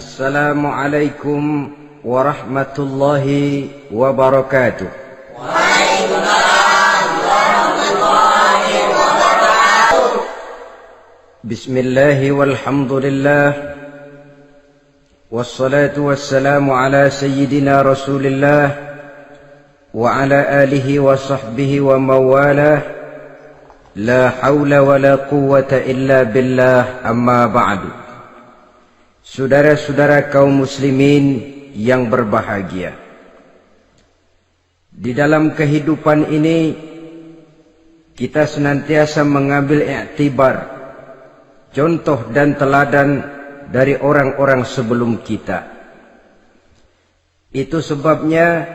Assalamualaikum warahmatullahi wabarakatuh. Waalaikumsalam warahmatullahi wabarakatuh. Bismillahi walhamdulillah. Wassalatu wassalamu ala sayyidina Rasulillah wa ala alihi wa sahbihi wa mawalah. La hawla wa la quwwata illa billah, amma ba'du. Saudara-saudara kaum muslimin yang berbahagia, di dalam kehidupan ini kita senantiasa mengambil iktibar, contoh dan teladan dari orang-orang sebelum kita. Itu sebabnya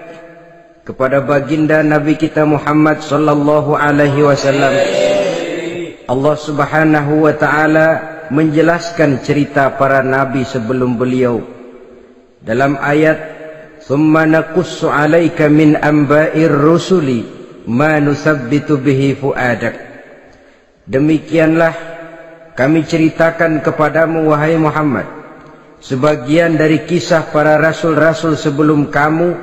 kepada baginda Nabi kita Muhammad sallallahu alaihi wasallam Allah Subhanahu wa taala menjelaskan cerita para nabi sebelum beliau dalam ayat "Tsumma naqussu 'alaika min amba'ir rusuli ma nusabbitu bihi fu'adak." Demikianlah kami ceritakan kepadamu wahai Muhammad sebagian dari kisah para rasul-rasul sebelum kamu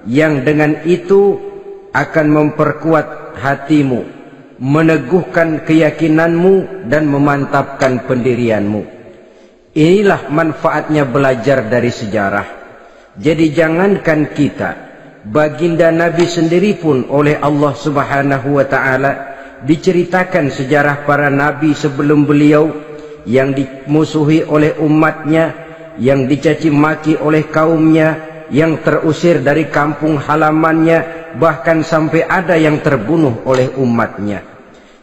yang dengan itu akan memperkuat hatimu, meneguhkan keyakinanmu dan memantapkan pendirianmu. Inilah manfaatnya belajar dari sejarah. Jadi jangankan kita, baginda Nabi sendiri pun oleh Allah Subhanahu wa taala diceritakan sejarah para nabi sebelum beliau yang dimusuhi oleh umatnya, yang dicaci maki oleh kaumnya, yang terusir dari kampung halamannya, bahkan sampai ada yang terbunuh oleh umatnya.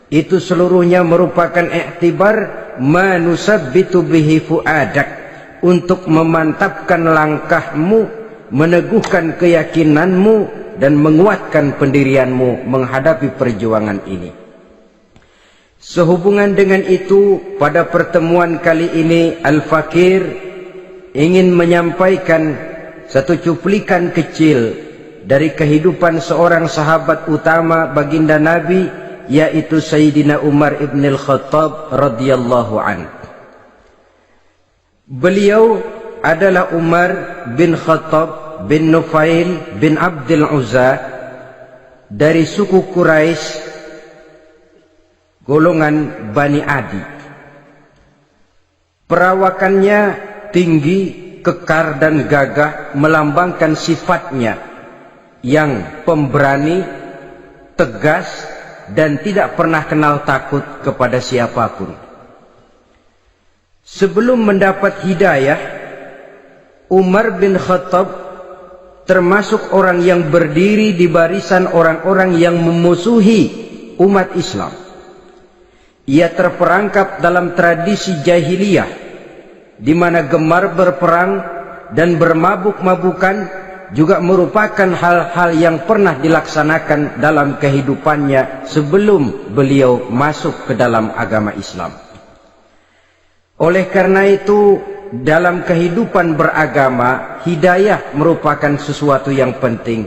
Itu seluruhnya merupakan iktibar manusabbitu bihi fu'adak, untuk memantapkan langkahmu, meneguhkan keyakinanmu dan menguatkan pendirianmu menghadapi perjuangan ini. Sehubungan dengan itu, pada pertemuan kali ini Al-Fakir ingin menyampaikan satu cuplikan kecil dari kehidupan seorang sahabat utama baginda Nabi, yaitu Sayyidina Umar ibn al-Khattab radhiyallahu an. Beliau adalah Umar bin Khattab bin Nufail bin Abdul Uzza dari suku Quraisy golongan Bani Adi. Perawakannya tinggi, kekar dan gagah, melambangkan sifatnya yang pemberani, tegas, dan tidak pernah kenal takut kepada siapapun. Sebelum mendapat hidayah, Umar bin Khattab termasuk orang yang berdiri di barisan orang-orang yang memusuhi umat Islam. Ia terperangkap dalam tradisi jahiliyah, di mana gemar berperang dan bermabuk-mabukan juga merupakan hal-hal yang pernah dilaksanakan dalam kehidupannya sebelum beliau masuk ke dalam agama Islam. Oleh karena itu, dalam kehidupan beragama, hidayah merupakan sesuatu yang penting.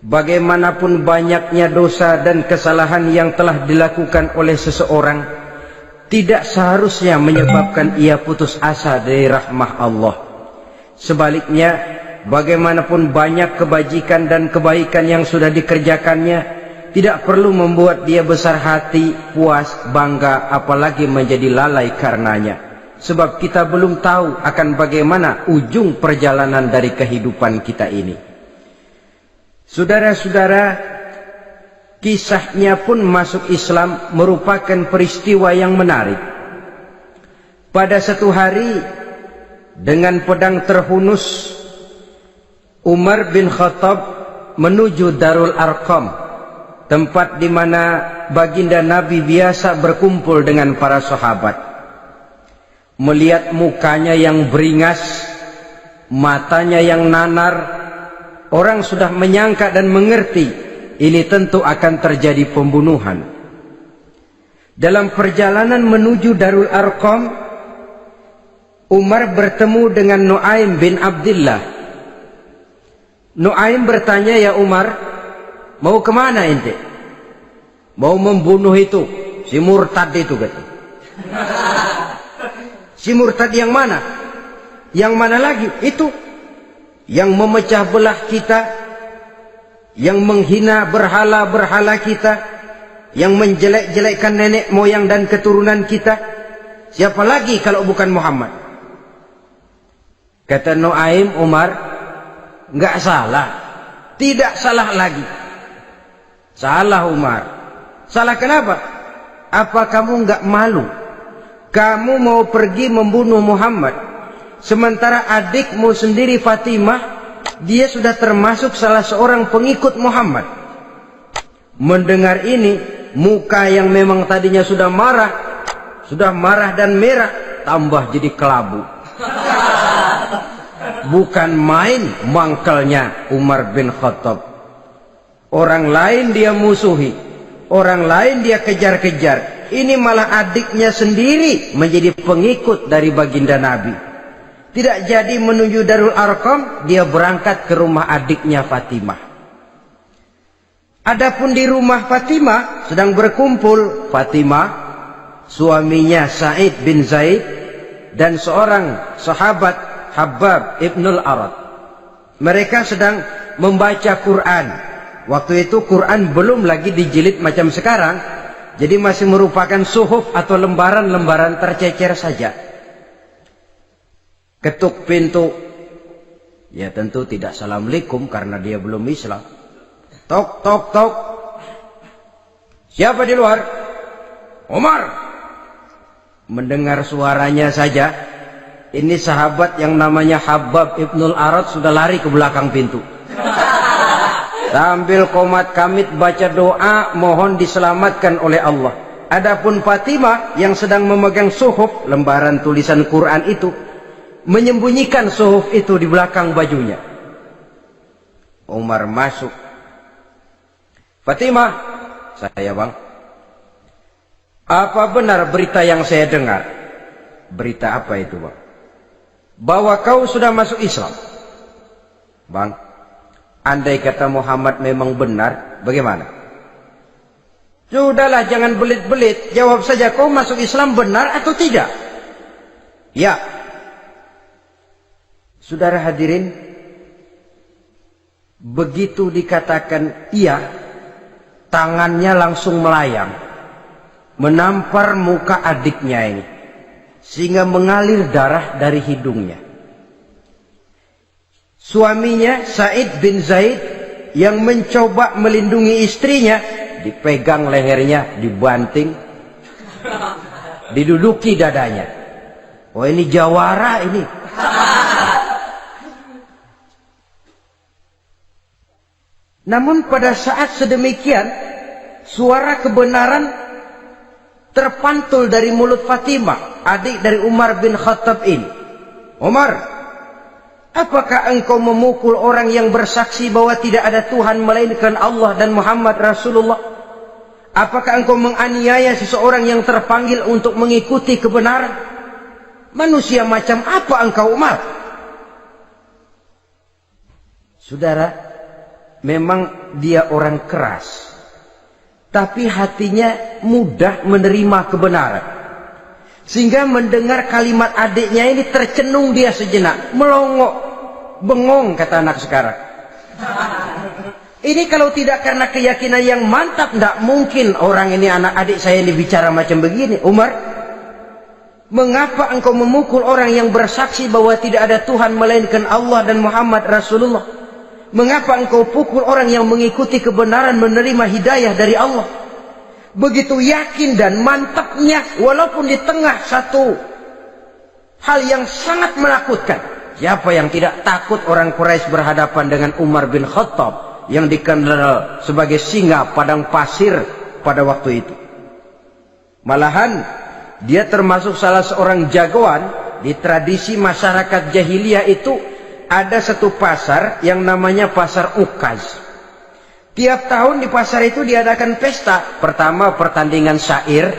Bagaimanapun banyaknya dosa dan kesalahan yang telah dilakukan oleh seseorang, tidak seharusnya menyebabkan ia putus asa dari rahmah Allah. Sebaliknya, bagaimanapun banyak kebajikan dan kebaikan yang sudah dikerjakannya, tidak perlu membuat dia besar hati, puas, bangga, apalagi menjadi lalai karenanya. Sebab kita belum tahu akan bagaimana ujung perjalanan dari kehidupan kita ini. Saudara-saudara, kisahnya pun masuk Islam merupakan peristiwa yang menarik. Pada satu hari, dengan pedang terhunus, Umar bin Khattab menuju Darul Arqam, tempat di mana baginda Nabi biasa berkumpul dengan para sahabat. Melihat mukanya yang beringas, matanya yang nanar, orang sudah menyangka dan mengerti ini tentu akan terjadi pembunuhan. Dalam perjalanan menuju Darul Arqam, Umar bertemu dengan Nuaim bin Abdullah. Nuaim bertanya, "Ya Umar, mau kemana ente?" "Mau membunuh itu, si murtad itu," kata. "Si murtad yang mana?" Yang mana lagi? Itu yang memecah belah kita, yang menghina berhala-berhala kita, yang menjelek-jelekkan nenek moyang dan keturunan kita. Siapa lagi kalau bukan Muhammad? Kata Nuaim Umar, enggak salah. Tidak salah lagi. Salah Umar. Salah kenapa? Apa kamu enggak malu? Kamu mau pergi membunuh Muhammad, sementara adikmu sendiri Fatimah, dia sudah termasuk salah seorang pengikut Muhammad. Mendengar ini, muka yang memang tadinya sudah marah dan merah, tambah jadi kelabu. Bukan main mangkelnya Umar bin Khattab. Orang lain dia musuhi, orang lain dia kejar-kejar. Ini malah adiknya sendiri menjadi pengikut dari baginda Nabi. Tidak jadi menuju Darul Arqam, dia berangkat ke rumah adiknya Fatimah. Adapun di rumah Fatimah sedang berkumpul Fatimah, suaminya Sa'id bin Zaid, dan seorang sahabat Habbab ibnul Arad. Mereka sedang membaca Quran. Waktu itu Quran belum lagi dijilid macam sekarang, jadi masih merupakan suhuf atau lembaran-lembaran tercecer saja. Ketuk pintu, ya tentu tidak assalamualaikum karena dia belum Islam. Tok tok tok. Siapa di luar? Umar. Mendengar suaranya saja, ini sahabat yang namanya Habbab ibnul Arad sudah lari ke belakang pintu. Sambil komat kamit baca doa mohon diselamatkan oleh Allah. Adapun Fatimah yang sedang memegang suhuf, lembaran tulisan Quran itu, menyembunyikan suhuf itu di belakang bajunya. Umar masuk. Fatimah, saya bang, apa benar berita yang saya dengar? Berita apa itu bang? Bahwa kau sudah masuk Islam. Bang, andai kata Muhammad memang benar, bagaimana? Sudahlah, jangan belit-belit. Jawab saja, kau masuk Islam benar atau tidak? Ya. Saudara hadirin, begitu dikatakan iya, tangannya langsung melayang, menampar muka adiknya ini, sehingga mengalir darah dari hidungnya. Suaminya Sa'id bin Zaid yang mencoba melindungi istrinya, dipegang lehernya, dibanting, diduduki dadanya. Oh, ini jawara ini. Namun pada saat sedemikian, suara kebenaran terpantul dari mulut Fatimah, adik dari Umar bin Khattab ini. Umar, apakah engkau memukul orang yang bersaksi bahwa tidak ada Tuhan melainkan Allah dan Muhammad Rasulullah? Apakah engkau menganiaya seseorang yang terpanggil untuk mengikuti kebenaran? Manusia macam apa engkau, Umar? Saudara, memang dia orang keras, tapi hatinya mudah menerima kebenaran. Sehingga mendengar kalimat adiknya ini tercenung dia sejenak, melongo, bengong kata anak sekarang. Ini kalau tidak karena keyakinan yang mantap, tidak mungkin orang ini, anak adik saya ini bicara macam begini. Umar, mengapa engkau memukul orang yang bersaksi bahwa tidak ada Tuhan melainkan Allah dan Muhammad Rasulullah? Mengapa engkau pukul orang yang mengikuti kebenaran, menerima hidayah dari Allah? Begitu yakin dan mantapnya, walaupun di tengah satu hal yang sangat menakutkan. Siapa yang tidak takut orang Quraisy berhadapan dengan Umar bin Khattab yang dikenal sebagai singa padang pasir pada waktu itu? Malahan dia termasuk salah seorang jagoan di tradisi masyarakat jahiliyah itu. Ada satu pasar yang namanya pasar Ukaz. Tiap tahun di pasar itu diadakan pesta. Pertama pertandingan syair.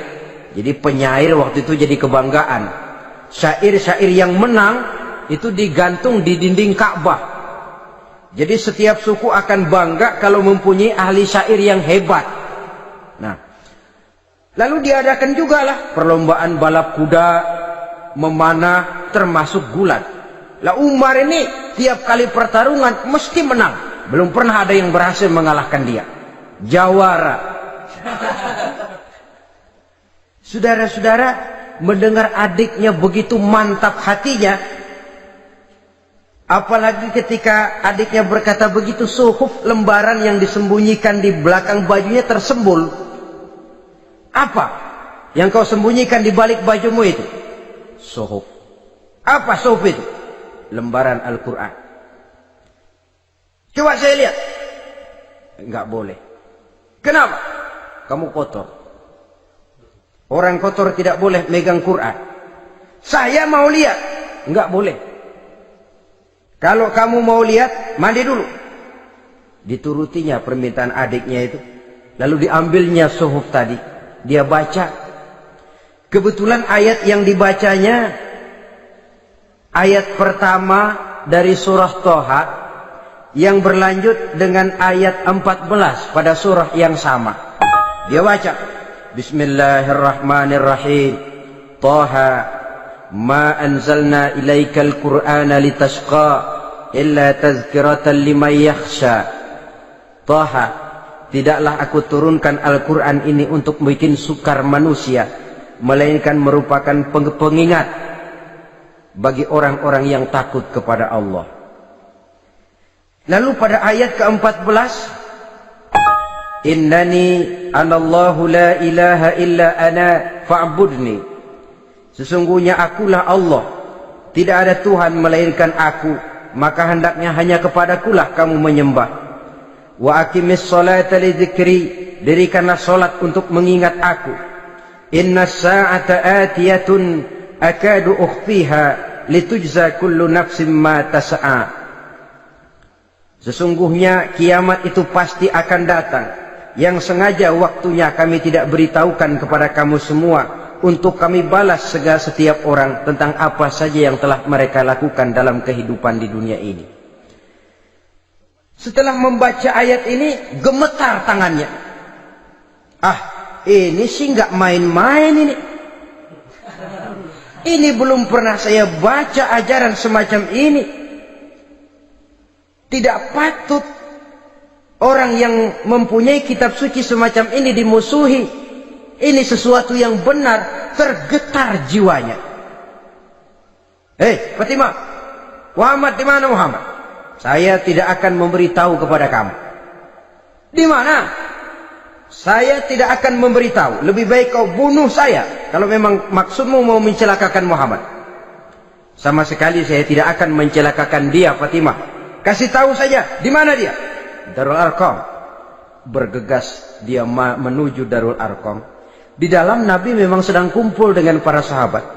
Jadi penyair waktu itu jadi kebanggaan. Syair-syair yang menang itu digantung di dinding Ka'bah. Jadi setiap suku akan bangga kalau mempunyai ahli syair yang hebat. Nah, lalu diadakan juga lah perlombaan balap kuda, memanah, termasuk gulat. Lah Umar ini tiap kali pertarungan mesti menang. Belum pernah ada yang berhasil mengalahkan dia. Jawara. Saudara-saudara, mendengar adiknya begitu mantap hatinya, apalagi ketika adiknya berkata begitu, suhuf, lembaran yang disembunyikan di belakang bajunya tersembul. Apa yang kau sembunyikan di balik bajumu itu? Suhuf. Apa suhuf itu? Lembaran Al-Quran. Coba saya lihat. Enggak boleh. Kenapa? Kamu kotor. Orang kotor tidak boleh megang Quran. Saya mau lihat. Enggak boleh. Kalau kamu mau lihat, mandi dulu. Diturutinya permintaan adiknya itu. Lalu diambilnya suhuf tadi. Dia baca. Kebetulan ayat yang dibacanya, ayat pertama dari surah Toha, yang berlanjut dengan ayat 14 pada surah yang sama. Dia baca, Bismillahirrahmanirrahim. Toha, ma anzalna ilaikal Qur'ana litashqa illa tazkiratan liman yakhsha. Toha, tidaklah aku turunkan Al-Quran ini untuk bikin sukar manusia, melainkan merupakan pengingat bagi orang-orang yang takut kepada Allah. Lalu pada ayat ke-14, Innani anallahu la ilaha illa ana fa'budni. Sesungguhnya akulah Allah, tidak ada Tuhan melainkan aku, maka hendaknya hanya kepadakulah kamu menyembah. Wa aqimis sholata li dzikri, dirikanlah salat untuk mengingat aku. Inna sa'ata atiyatun akadu ukhfiha litujza kullu nafsin ma tas'a. Sesungguhnya kiamat itu pasti akan datang, yang sengaja waktunya kami tidak beritahukan kepada kamu semua, untuk kami balas segala setiap orang tentang apa saja yang telah mereka lakukan dalam kehidupan di dunia ini. Setelah membaca ayat ini, gemetar tangannya. Ah, ini sih nggak main-main ini. Ini belum pernah saya baca ajaran semacam ini. Tidak patut orang yang mempunyai kitab suci semacam ini dimusuhi. Ini sesuatu yang benar. Tergetar jiwanya. Hei Fatimah, Muhammad di mana Muhammad? Saya tidak akan memberitahu kepada kamu. Di mana? Saya tidak akan memberitahu. Lebih baik kau bunuh saya kalau memang maksudmu mau mencelakakan Muhammad. Sama sekali saya tidak akan mencelakakan dia, Fatimah. Kasih tahu saja, di mana dia? Darul Arqam. Bergegas dia menuju Darul Arqam. Di dalam Nabi memang sedang kumpul dengan para sahabat.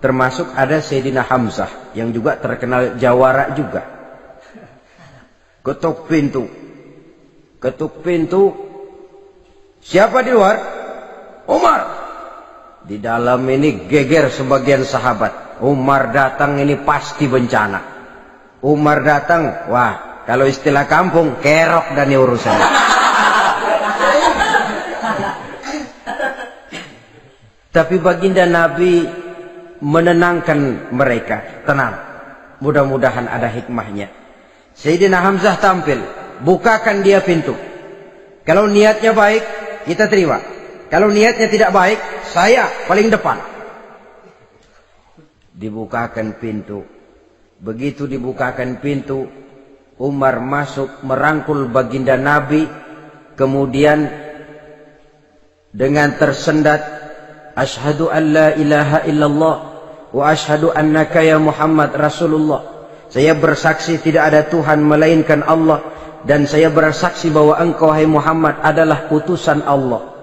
Termasuk ada Sayyidina Hamzah yang juga terkenal jawara juga. Ketuk pintu. Ketuk pintu. Siapa di luar? Umar. Di dalam ini geger sebagian sahabat. Umar datang ini pasti bencana. Umar datang, wah, kalau istilah kampung, kerok dan urusan. Tapi baginda Nabi menenangkan mereka. Tenang, mudah-mudahan ada hikmahnya. Sayyidina Hamzah tampil, bukakan dia pintu. Kalau niatnya baik, kita terima. Kalau niatnya tidak baik, saya paling depan. Dibukakan pintu. Begitu dibukakan pintu, Umar masuk merangkul baginda Nabi, kemudian dengan tersendat, Ashhadu an la ilaha illallah wa ashhadu annaka ya Muhammad Rasulullah. Saya bersaksi tidak ada Tuhan melainkan Allah, dan saya bersaksi bahwa engkau hai Muhammad adalah utusan Allah.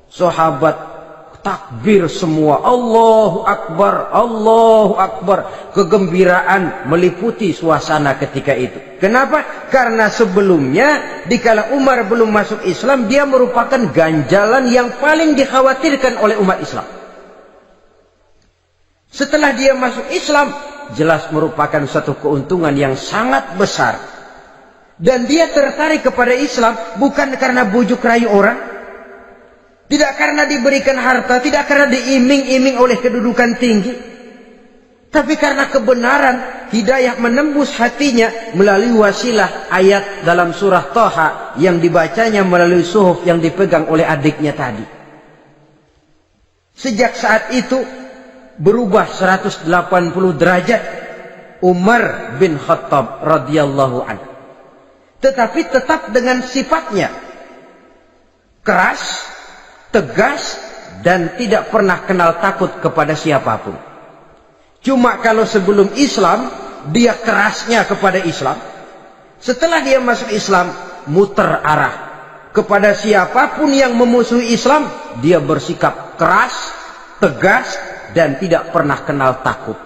Sahabat takbir semua, Allahu Akbar, Allahu Akbar. Kegembiraan meliputi suasana ketika itu. Kenapa? Karena sebelumnya dikala Umar belum masuk Islam, dia merupakan ganjalan yang paling dikhawatirkan oleh umat Islam. Setelah dia masuk Islam, jelas merupakan satu keuntungan yang sangat besar. Dan dia tertarik kepada Islam bukan karena bujuk rayu orang, tidak karena diberikan harta, tidak karena diiming-iming oleh kedudukan tinggi, tapi karena kebenaran, hidayah menembus hatinya melalui wasilah ayat dalam surah Thaha yang dibacanya melalui suhuf yang dipegang oleh adiknya tadi. Sejak saat itu berubah 180 derajat Umar bin Khattab radhiyallahu anhu. Tetapi tetap dengan sifatnya keras, tegas, dan tidak pernah kenal takut kepada siapapun. Cuma kalau sebelum Islam dia kerasnya kepada Islam, setelah dia masuk Islam muter arah kepada siapapun yang memusuhi Islam, dia bersikap keras, tegas, dan tidak pernah kenal takut.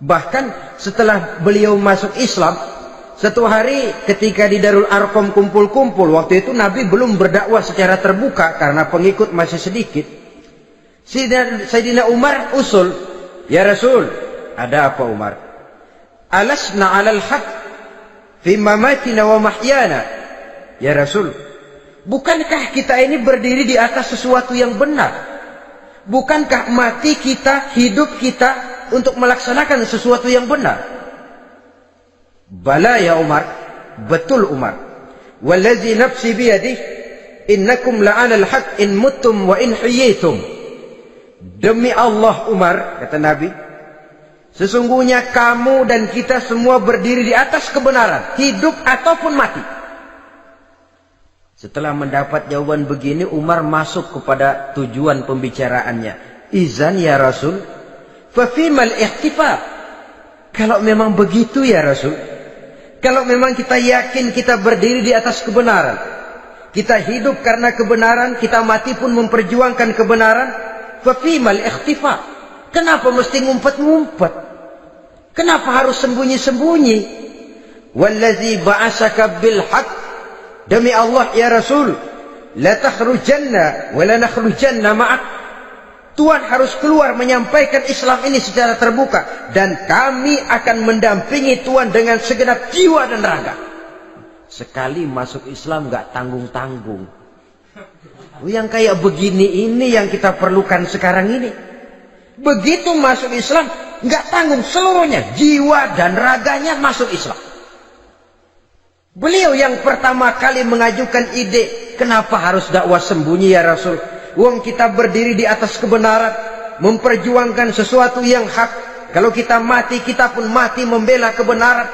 Bahkan setelah beliau masuk Islam, satu hari ketika di Darul Arqam kumpul-kumpul, waktu itu Nabi belum berdakwah secara terbuka karena pengikut masih sedikit. Sayyidina Umar usul, "Ya Rasul, ada apa Umar? Alasna 'alal haq fi mamatina wa mahyana?" Ya Rasul, bukankah kita ini berdiri di atas sesuatu yang benar? Bukankah mati kita, hidup kita untuk melaksanakan sesuatu yang benar? Bala ya Umar, betul Umar. Wallazi nafsi biyadih, innakum la'alal haq in muttum wa in hiyitum. Demi Allah Umar, kata Nabi, sesungguhnya kamu dan kita semua berdiri di atas kebenaran, hidup ataupun mati. Setelah mendapat jawaban begini, Umar masuk kepada tujuan pembicaraannya. Izan ya Rasul, fafimal ihtifal. Kalau memang begitu ya Rasul, kalau memang kita yakin kita berdiri di atas kebenaran, kita hidup karena kebenaran, kita mati pun memperjuangkan kebenaran, fafimal ihtifal. Kenapa mesti ngumpet-ngumpet? Kenapa harus sembunyi-sembunyi? Wallazi ba'asaka bil haqq, demi Allah ya Rasul, la takhrujanna wa la nakhrujanna ma'ak. Tuhan harus keluar menyampaikan Islam ini secara terbuka, dan kami akan mendampingi Tuhan dengan segenap jiwa dan raga. Sekali masuk Islam gak tanggung-tanggung. Yang kayak begini ini yang kita perlukan sekarang ini. Begitu masuk Islam gak tanggung seluruhnya, jiwa dan raganya masuk Islam. Beliau yang pertama kali mengajukan ide, kenapa harus dakwah sembunyi ya Rasul? Wong kita berdiri di atas kebenaran, memperjuangkan sesuatu yang hak. Kalau kita mati, kita pun mati membela kebenaran.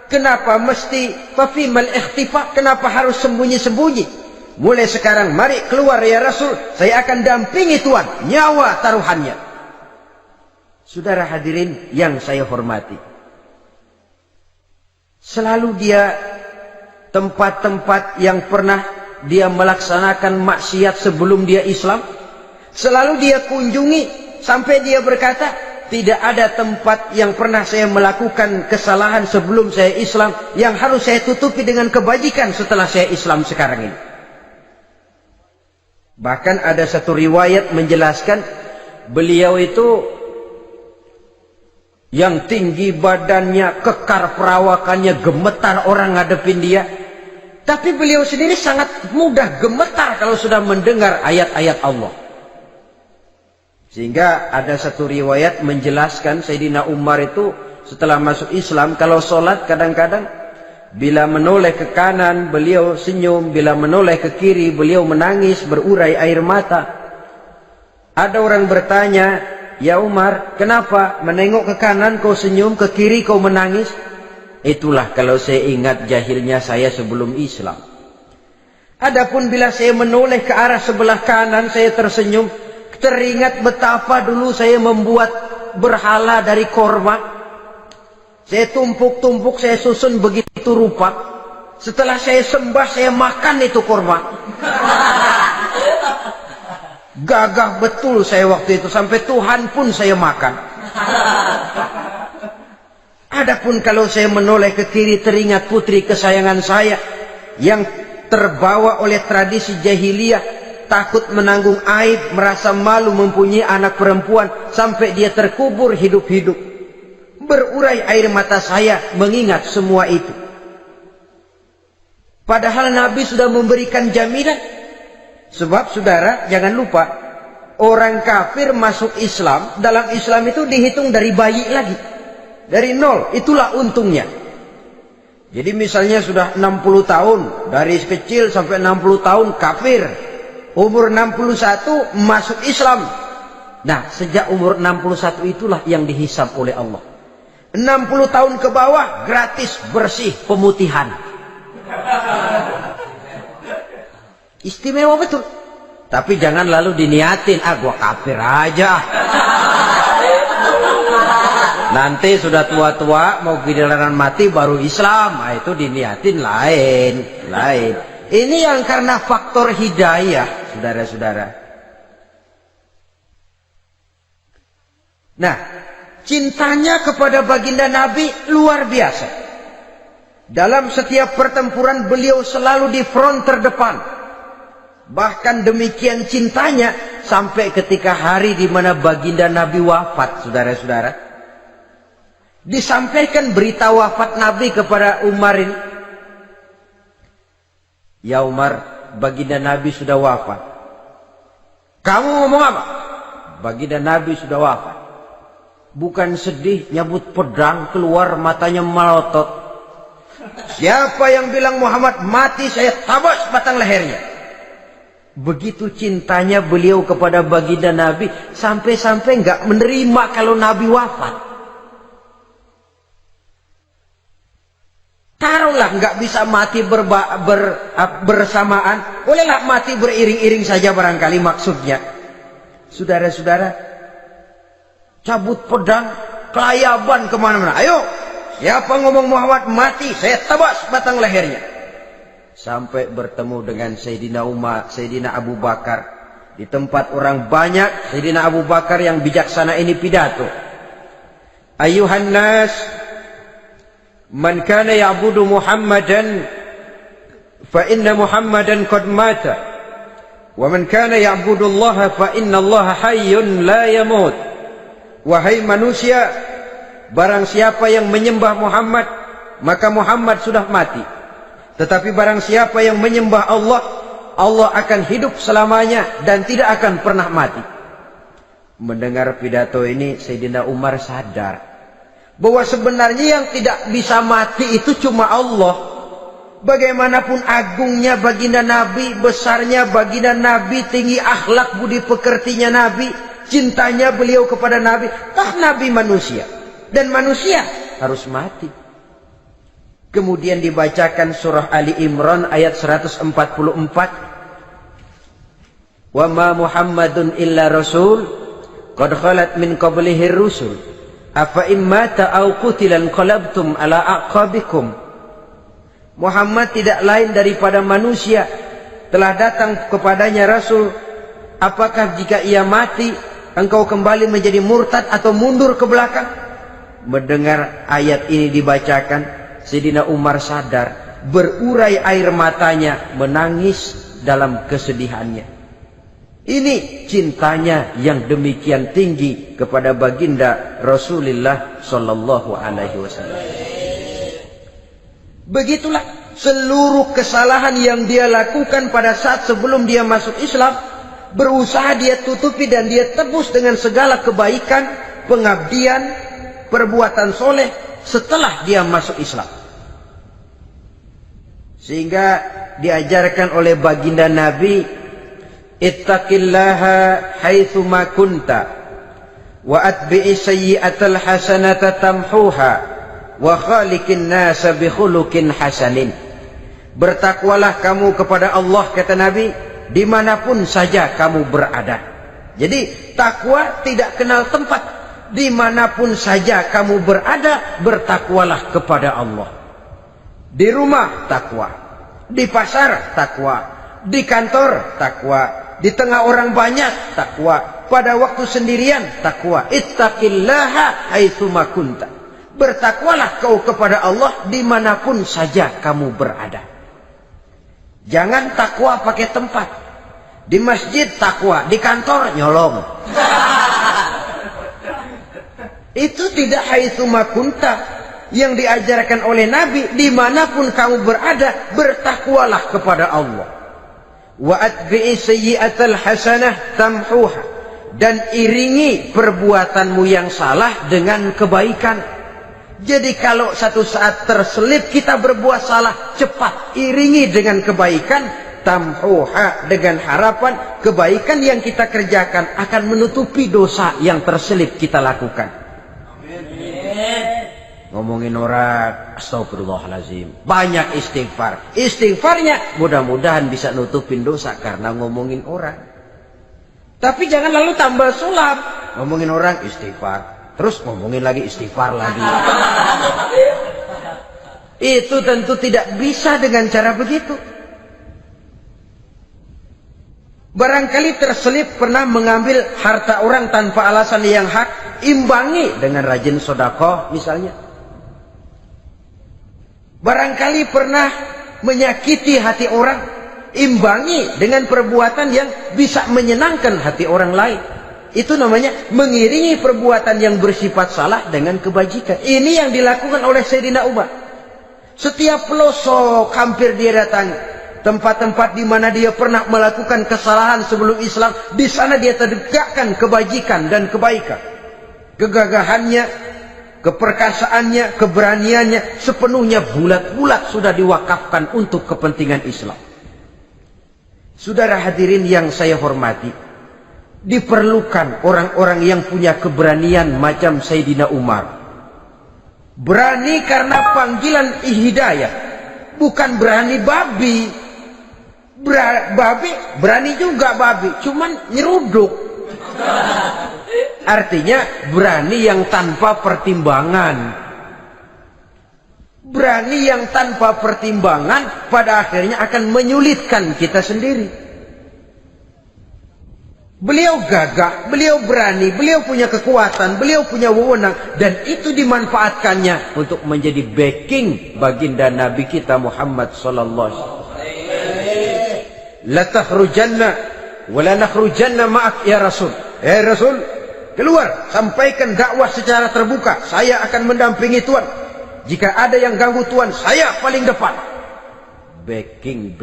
Kenapa mesti fafimal ikhtifa? Kenapa harus sembunyi-sembunyi? Mulai sekarang mari keluar ya Rasul, saya akan dampingi Tuhan, nyawa taruhannya. Saudara hadirin yang saya hormati, selalu dia tempat-tempat yang pernah dia melaksanakan maksiat sebelum dia Islam, selalu dia kunjungi sampai dia berkata, tidak ada tempat yang pernah saya melakukan kesalahan sebelum saya Islam yang harus saya tutupi dengan kebajikan setelah saya Islam sekarang ini. Bahkan ada satu riwayat menjelaskan beliau itu yang tinggi badannya, kekar perawakannya, gemetar orang ngadepin dia. Tapi beliau sendiri sangat mudah gemetar kalau sudah mendengar ayat-ayat Allah. Sehingga ada satu riwayat menjelaskan Sayyidina Umar itu setelah masuk Islam, kalau sholat kadang-kadang bila menoleh ke kanan beliau senyum, bila menoleh ke kiri beliau menangis berurai air mata. Ada orang bertanya, ya Umar, kenapa menengok ke kanan kau senyum, ke kiri kau menangis? Itulah kalau saya ingat jahilnya saya sebelum Islam. Adapun bila saya menoleh ke arah sebelah kanan saya tersenyum, teringat betapa dulu saya membuat berhala dari korma. Saya tumpuk-tumpuk, saya susun begitu rupa. Setelah saya sembah, saya makan itu korma. Gagah betul saya waktu itu, sampai Tuhan pun saya makan. Adapun kalau saya menoleh ke kiri, teringat putri kesayangan saya yang terbawa oleh tradisi jahiliyah, takut menanggung aib, merasa malu mempunyai anak perempuan, sampai dia terkubur hidup-hidup. Berurai air mata saya mengingat semua itu. Padahal Nabi sudah memberikan jaminan. Sebab saudara jangan lupa, orang kafir masuk Islam, dalam Islam itu dihitung dari bayi lagi. Dari nol, itulah untungnya. Jadi misalnya sudah 60 tahun, dari kecil sampai 60 tahun kafir. Umur 61 masuk Islam. Nah, sejak umur 61 itulah yang dihisab oleh Allah. 60 tahun ke bawah gratis bersih pemutihan. Istimewa betul. Tapi jangan lalu diniatin, gua kafir aja. Nanti sudah tua-tua mau giliran mati baru Islam. Nah, itu diniatin lain. Ini yang karena faktor hidayah, saudara-saudara. Nah, cintanya kepada baginda Nabi luar biasa. Dalam setiap pertempuran beliau selalu di front terdepan. Bahkan demikian cintanya sampai ketika hari di mana baginda Nabi wafat, saudara-saudara. Disampaikan berita wafat Nabi kepada Umar ini. Ya Umar, baginda Nabi sudah wafat. Kamu ngomong apa? Baginda Nabi sudah wafat. Bukan sedih, nyabut pedang, keluar matanya melotot. Siapa yang bilang Muhammad mati, saya tabas batang lehernya. Begitu cintanya beliau kepada baginda Nabi, sampai-sampai nggak menerima kalau Nabi wafat. Taruhlah nggak bisa mati bersamaan, bolehlah mati beriring-iring saja barangkali maksudnya. Saudara-saudara, cabut pedang, kelayaban kemana-mana. Ayo, siapa ngomong Muhammad mati, saya tabas batang lehernya. Sampai bertemu dengan Sayyidina Umar, Sayyidina Abu Bakar. Di tempat orang banyak, Sayyidina Abu Bakar yang bijaksana ini pidato. Ayuhan nas, man kana ya'budu Muhammadan fa inna Muhammadan qad mata wa man kana ya'budu Allah fa inna Allah hayyun la yamut. Wahai manusia, barang siapa yang menyembah Muhammad, maka Muhammad sudah mati. Tetapi barang siapa yang menyembah Allah, Allah akan hidup selamanya dan tidak akan pernah mati. Mendengar pidato ini, Sayyidina Umar sadar bahwa sebenarnya yang tidak bisa mati itu cuma Allah. Bagaimanapun agungnya baginda Nabi, besarnya baginda Nabi, tinggi akhlak budi pekertinya Nabi, cintanya beliau kepada Nabi, toh Nabi manusia dan manusia harus mati. Kemudian dibacakan surah Ali Imran ayat 144. Wa ma Muhammadun illa rasul qad khalat min qablihi rusul afa immata au qutilan qalabtum ala aqabikum. Muhammad tidak lain daripada manusia, telah datang kepadanya rasul. Apakah jika ia mati engkau kembali menjadi murtad atau mundur ke belakang? Mendengar ayat ini dibacakan, Sayyidina Umar sadar, berurai air matanya, menangis dalam kesedihannya. Ini cintanya yang demikian tinggi kepada baginda Rasulullah sallallahu alaihi wasallam. Begitulah seluruh kesalahan yang dia lakukan pada saat sebelum dia masuk Islam, berusaha dia tutupi dan dia tebus dengan segala kebaikan, pengabdian, perbuatan soleh setelah dia masuk Islam. Sehingga diajarkan oleh baginda Nabi, ittaqillaha haitsu ma kunta wa atbi'i sayyi'atal hasanata tamhuha wa khaliqin nasa bi khuluqin hasanin. Bertakwalah kamu kepada Allah, kata Nabi, dimanapun saja kamu berada. Jadi takwa tidak kenal tempat. Dimanapun saja kamu berada, bertakwalah kepada Allah. Di rumah takwa, di pasar takwa, di kantor takwa, di tengah orang banyak takwa, pada waktu sendirian takwa. Ittaqillaha haitsu ma kunta. Bertakwalah kau kepada Allah dimanapun saja kamu berada. Jangan takwa pakai tempat. Di masjid takwa, di kantor nyolong. Itu tidak haitsu ma kunta. Yang diajarkan oleh Nabi, dimanapun kamu berada, bertakwalah kepada Allah. Wa atbi'i sayyi'atal hasanah tamhuha. Dan iringi perbuatanmu yang salah dengan kebaikan. Jadi kalau satu saat terselip kita berbuat salah, cepat iringi dengan kebaikan, tamhuha, dengan harapan kebaikan yang kita kerjakan akan menutupi dosa yang terselip kita lakukan. Ngomongin orang, astagfirullahaladzim, banyak istighfar. Istighfarnya mudah-mudahan bisa nutupin dosa karena ngomongin orang. Tapi jangan lalu tambah sulap. Ngomongin orang istighfar, terus ngomongin lagi istighfar lagi. Itu tentu tidak bisa dengan cara begitu. Barangkali terselip pernah mengambil harta orang tanpa alasan yang hak, imbangi dengan rajin sedekah misalnya. Barangkali pernah menyakiti hati orang, imbangi dengan perbuatan yang bisa menyenangkan hati orang lain. Itu namanya mengiringi perbuatan yang bersifat salah dengan kebajikan. Ini yang dilakukan oleh Sayyidina Umar. Setiap pelosok hampir dia datangi. Tempat-tempat di mana dia pernah melakukan kesalahan sebelum Islam, di sana dia tegakkan kebajikan dan kebaikan. Kegagahannya, keperkasaannya, keberaniannya sepenuhnya bulat-bulat sudah diwakafkan untuk kepentingan Islam. Saudara hadirin yang saya hormati, diperlukan orang-orang yang punya keberanian macam Sayyidina Umar. Berani karena panggilan hidayah, bukan berani babi. Babi berani juga babi, cuman nyeruduk. Artinya berani yang tanpa pertimbangan. Berani yang tanpa pertimbangan pada akhirnya akan menyulitkan kita sendiri. Beliau gagah, beliau berani, beliau punya kekuatan, beliau punya wewenang, dan itu dimanfaatkannya untuk menjadi backing baginda Nabi kita Muhammad sallallahu alaihi wasallam. La takhrujanna wa la nakhrujanna ma'ak ya Rasul. Rasul, keluar, sampaikan dakwah secara terbuka. Saya akan mendampingi Tuhan. Jika ada yang ganggu Tuhan, saya paling depan. Backing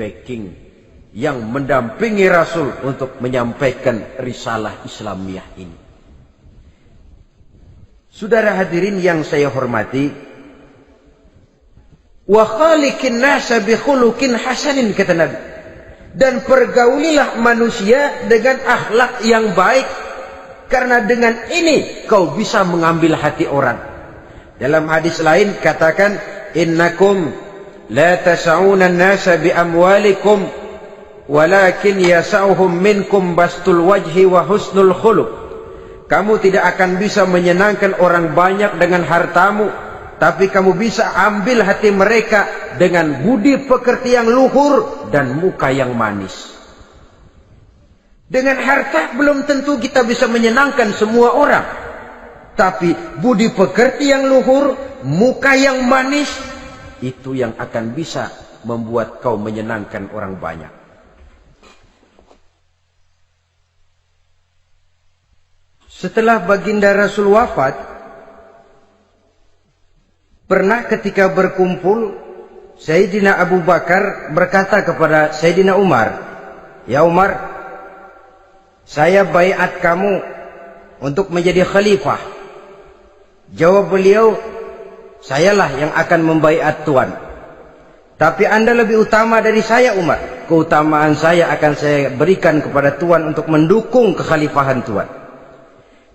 yang mendampingi Rasul untuk menyampaikan risalah Islamiyah ini. Saudara hadirin yang saya hormati, wa khaliqin nasa bi khuluqin hasanin, kata Nabi. Dan pergaulilah manusia dengan akhlak yang baik, karena dengan ini kau bisa mengambil hati orang. Dalam hadis lain katakan, innakum la tas'una an-nasa bi amwalikum walakin yas'uhum minkum bastul wajhi wa husnul khuluq. Kamu tidak akan bisa menyenangkan orang banyak dengan hartamu, tapi kamu bisa ambil hati mereka dengan budi pekerti yang luhur dan muka yang manis. Dengan harta belum tentu kita bisa menyenangkan semua orang, tapi budi pekerti yang luhur, muka yang manis, itu yang akan bisa membuat kau menyenangkan orang banyak. Setelah baginda Rasul wafat, pernah ketika berkumpul, Sayyidina Abu Bakar berkata kepada Sayyidina Umar, "Ya Umar, saya baiat kamu untuk menjadi khalifah." Jawab beliau, "Sayalah yang akan membaiat Tuan. Tapi Anda lebih utama dari saya, Umar. Keutamaan saya akan saya berikan kepada Tuan untuk mendukung kekhalifahan Tuan."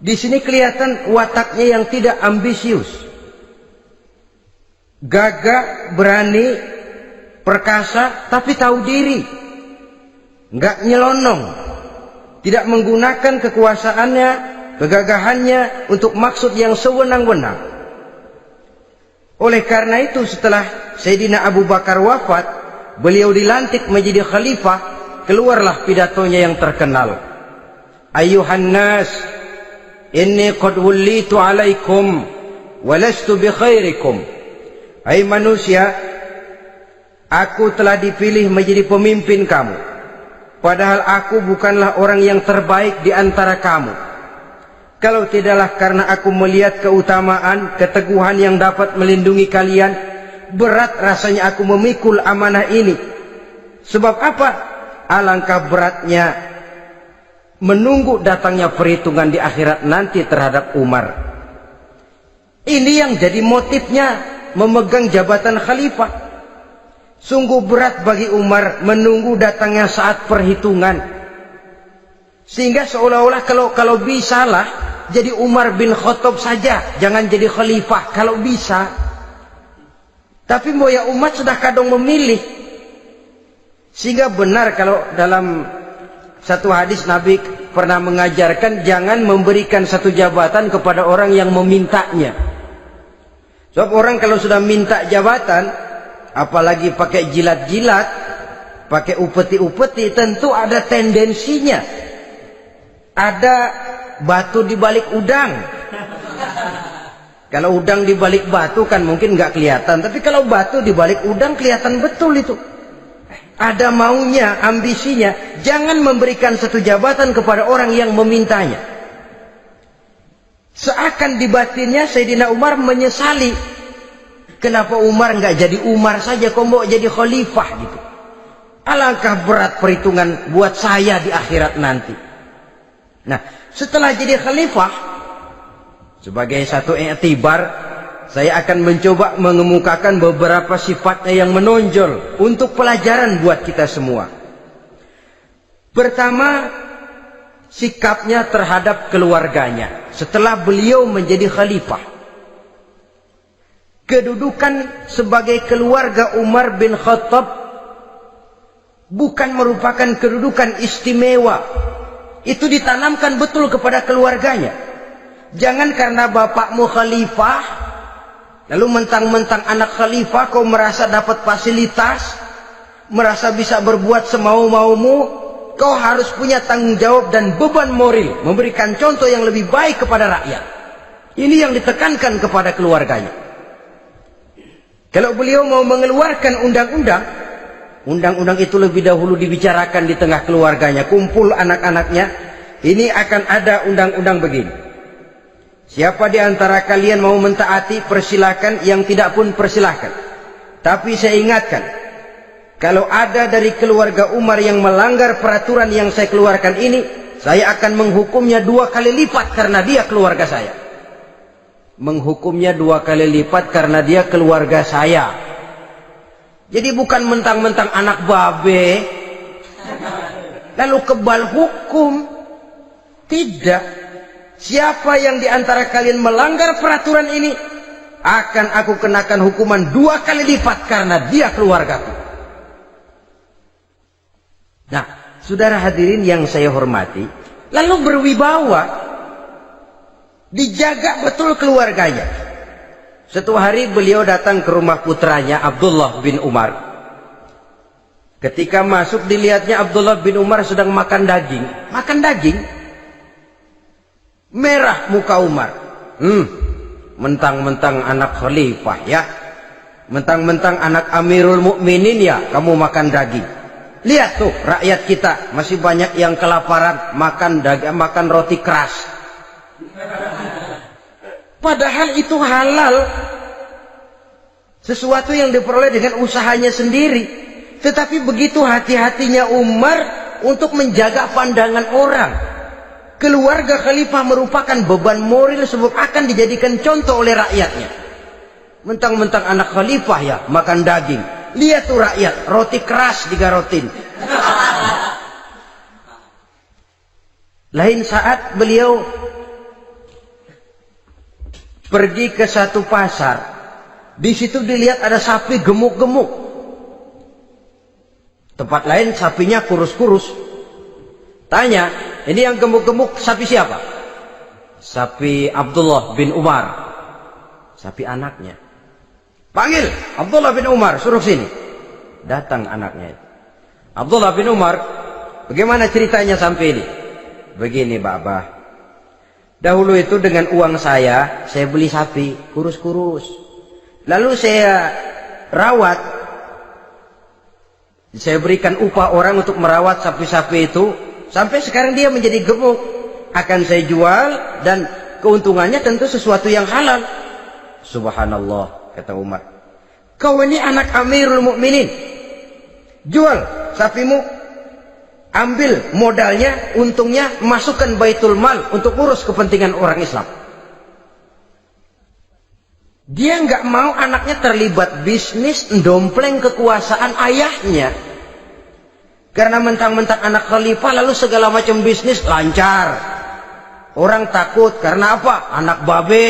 Di sini kelihatan wataknya yang tidak ambisius. Gagah, berani, perkasa, tapi tahu diri. Enggak nyelonong. Tidak menggunakan kekuasaannya, kegagahannya untuk maksud yang sewenang-wenang. Oleh karena itu setelah Sayyidina Abu Bakar wafat, beliau dilantik menjadi khalifah, keluarlah pidatonya yang terkenal. Ayuhan nas, inni qad wullitu alaikum walastu bi khairikum. Hai manusia, aku telah dipilih menjadi pemimpin kamu, padahal aku bukanlah orang yang terbaik di antara kamu. Kalau tidaklah karena aku melihat keutamaan, keteguhan yang dapat melindungi kalian, berat rasanya aku memikul amanah ini. Sebab apa? Alangkah beratnya menunggu datangnya perhitungan di akhirat nanti terhadap Umar. Ini yang jadi motifnya memegang jabatan khalifah. Sungguh berat bagi Umar menunggu datangnya saat perhitungan. Sehingga seolah-olah kalau bisa lah jadi Umar bin Khattab saja, jangan jadi khalifah kalau bisa. Tapi moya umat sudah kadang memilih. Sehingga benar kalau dalam satu hadis Nabi pernah mengajarkan jangan memberikan satu jabatan kepada orang yang memintanya. Sebab orang kalau sudah minta jabatan, apalagi pakai jilat-jilat, pakai upeti-upeti, tentu ada tendensinya. Ada batu di balik udang. Kalau udang di balik batu kan mungkin nggak kelihatan, tapi kalau batu di balik udang kelihatan betul itu. Ada maunya, ambisinya. Jangan memberikan satu jabatan kepada orang yang memintanya. Seakan di batinnya Sayyidina Umar menyesali. Kenapa Umar nggak jadi Umar saja, kok mau jadi khalifah gitu. Alangkah berat perhitungan buat saya di akhirat nanti. Nah, setelah jadi khalifah, sebagai satu i'tibar, saya akan mencoba mengemukakan beberapa sifatnya yang menonjol untuk pelajaran buat kita semua. Pertama, sikapnya terhadap keluarganya setelah beliau menjadi khalifah. Kedudukan sebagai keluarga Umar bin Khattab bukan merupakan kedudukan istimewa. Itu ditanamkan betul kepada keluarganya. Jangan karena bapakmu khalifah, lalu mentang-mentang anak khalifah kau merasa dapat fasilitas, merasa bisa berbuat semau-maumu. Kau harus punya tanggung jawab dan beban moral, memberikan contoh yang lebih baik kepada rakyat. Ini yang ditekankan kepada keluarganya. Kalau beliau mau mengeluarkan undang-undang, undang-undang itu lebih dahulu dibicarakan di tengah keluarganya, kumpul anak-anaknya. Ini akan ada undang-undang begini. Siapa di antara kalian mau mentaati, persilakan. Yang tidak pun persilakan. Tapi saya ingatkan, kalau ada dari keluarga Umar yang melanggar peraturan yang saya keluarkan ini, saya akan menghukumnya 2 kali lipat karena dia keluarga saya. Menghukumnya 2 kali lipat karena dia keluarga saya. Jadi bukan mentang-mentang anak babe lalu kebal hukum. Tidak. Siapa yang di antara kalian melanggar peraturan ini, akan aku kenakan hukuman 2 kali lipat karena dia keluargaku. Nah, saudara hadirin yang saya hormati, lalu berwibawa, dijaga betul keluarganya. Suatu hari beliau datang ke rumah putranya Abdullah bin Umar. Ketika masuk dilihatnya Abdullah bin Umar sedang makan daging. Makan daging. Merah muka Umar. Mentang-mentang anak khalifah ya. Mentang-mentang anak Amirul Mukminin ya, kamu makan daging. Lihat tuh rakyat kita masih banyak yang kelaparan, makan daging, makan roti keras. Padahal itu halal. Sesuatu yang diperoleh dengan usahanya sendiri. Tetapi begitu hati-hatinya Umar untuk menjaga pandangan orang. Keluarga khalifah merupakan beban moral sebab akan dijadikan contoh oleh rakyatnya. Mentang-mentang anak khalifah ya makan daging. Lihat tuh rakyat, roti keras digarotin. Lain saat beliau pergi ke satu pasar. Di situ dilihat ada sapi gemuk-gemuk. Tempat lain sapinya kurus-kurus. Tanya, ini yang gemuk-gemuk sapi siapa? Sapi Abdullah bin Umar. Sapi anaknya. Panggil Abdullah bin Umar, suruh sini. Datang anaknya itu. Abdullah bin Umar, bagaimana ceritanya sampai ini? Begini, Bapak. Dahulu itu dengan uang saya beli sapi kurus-kurus. Lalu saya rawat. Saya berikan upah orang untuk merawat sapi-sapi itu. Sampai sekarang dia menjadi gemuk. Akan saya jual dan keuntungannya tentu sesuatu yang halal. Subhanallah, kata Umar. Kau ini anak Amirul Mukminin. Jual sapimu. Ambil modalnya, untungnya, masukkan baitul mal untuk urus kepentingan orang Islam. Dia nggak mau anaknya terlibat bisnis, ndompleng kekuasaan ayahnya. Karena mentang-mentang anak khalifah lalu segala macam bisnis lancar. Orang takut karena apa? Anak babe.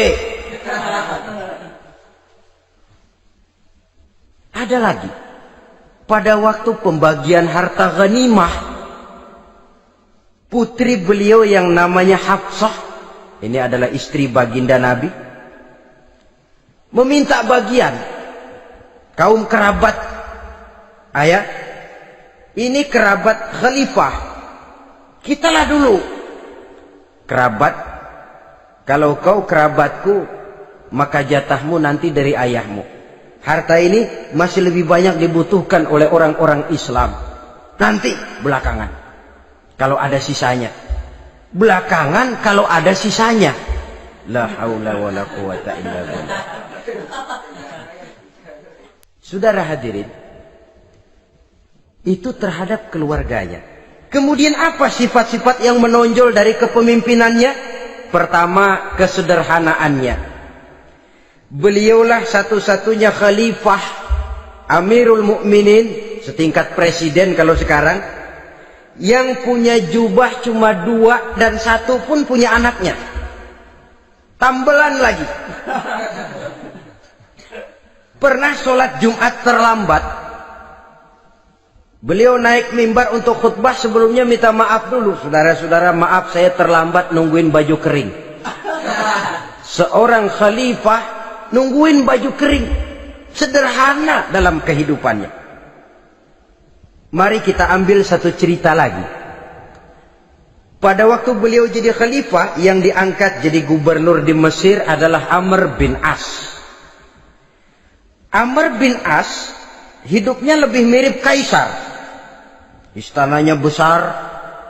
Ada lagi. Pada waktu pembagian harta ghanimah, putri beliau yang namanya Hafsah, ini adalah istri baginda Nabi, meminta bagian. Kaum kerabat ayah, ini kerabat khalifah, kitalah dulu kerabat. Kalau kau kerabatku, maka jatahmu nanti dari ayahmu. Harta ini masih lebih banyak dibutuhkan oleh orang-orang Islam. Nanti belakangan kalau ada sisanya. Belakangan kalau ada sisanya. La haula wala quwata illa billah. Saudara hadirin, itu terhadap keluarganya. Kemudian apa sifat-sifat yang menonjol dari kepemimpinannya? Pertama, kesederhanaannya. Beliaulah satu-satunya khalifah, Amirul Mukminin, setingkat presiden kalau sekarang, yang punya jubah cuma 2 dan 1 pun punya anaknya. Tambelan lagi. Pernah sholat Jumat terlambat. Beliau naik mimbar untuk khutbah, sebelumnya minta maaf dulu. Saudara-saudara, maaf saya terlambat nungguin baju kering. Seorang khalifah nungguin baju kering. Sederhana dalam kehidupannya. Mari kita ambil satu cerita lagi. Pada waktu beliau jadi khalifah, yang diangkat jadi gubernur di Mesir adalah Amr bin As. Amr bin As hidupnya lebih mirip kaisar. Istananya besar,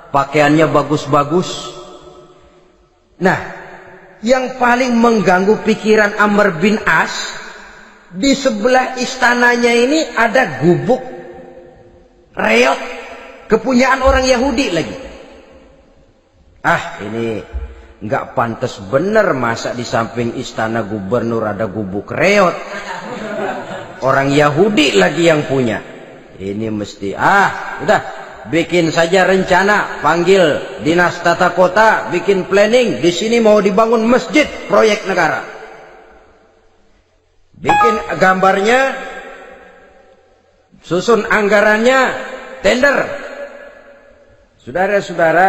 pakaiannya bagus-bagus. Nah, yang paling mengganggu pikiran Amr bin As, di sebelah istananya ini ada gubuk reot, kepunyaan orang Yahudi lagi. Ini nggak pantas bener, masa di samping istana gubernur ada gubuk reot. Orang Yahudi lagi yang punya. Ini mesti udah bikin saja rencana, panggil dinas tata kota, bikin planning. Di sini mau dibangun masjid, proyek negara. Bikin gambarnya, susun anggarannya, tender. Saudara-saudara,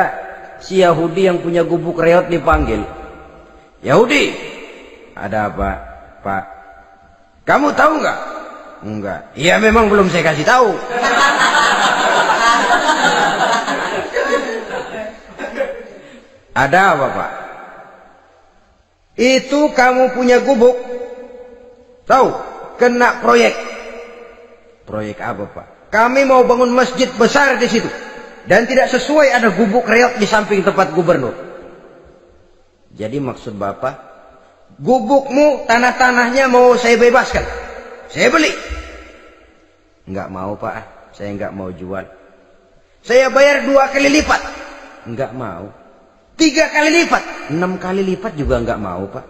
si Yahudi yang punya gubuk reot dipanggil. Yahudi, ada apa, Pak? Kamu tahu nggak? Enggak. Iya, memang belum saya kasih tahu. Ada apa, Pak? Itu kamu punya gubuk, tahu, kena proyek. Proyek apa, Pak? Kami mau bangun masjid besar di situ, dan tidak sesuai ada gubuk reot di samping tempat gubernur. Jadi maksud Bapak, gubukmu, tanah-tanahnya mau saya bebaskan, saya beli. Enggak mau, Pak, saya enggak mau jual. Saya bayar 2 kali lipat. Enggak mau. 3 kali lipat, 6 kali lipat juga enggak mau, Pak.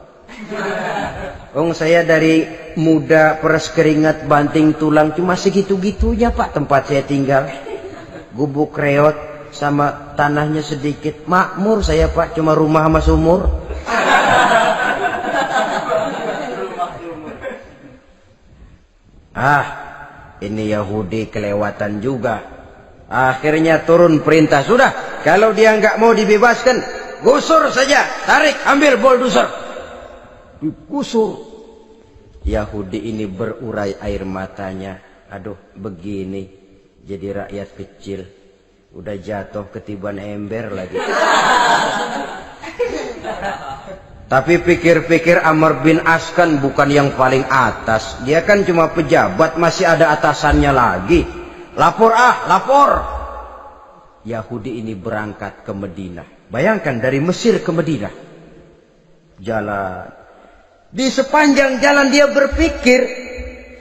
Saya dari muda peres keringat banting tulang cuma segitu-gitunya, Pak, tempat saya tinggal. Gubuk reot sama tanahnya sedikit, makmur saya, Pak, cuma rumah sama sumur. Ini Yahudi kelewatan juga. Akhirnya turun perintah, sudah, kalau dia nggak mau dibebaskan, gusur saja, tarik, ambil bulldozer, digusur. Yahudi ini berurai air matanya. Aduh, begini jadi rakyat kecil, udah jatuh ketiban ember lagi. Tapi pikir-pikir Amr bin As kan bukan yang paling atas. Dia kan cuma pejabat, masih ada atasannya lagi. Lapor, lapor. Yahudi ini berangkat ke Madinah. Bayangkan dari Mesir ke Madinah. Jalan. Di sepanjang jalan dia berpikir.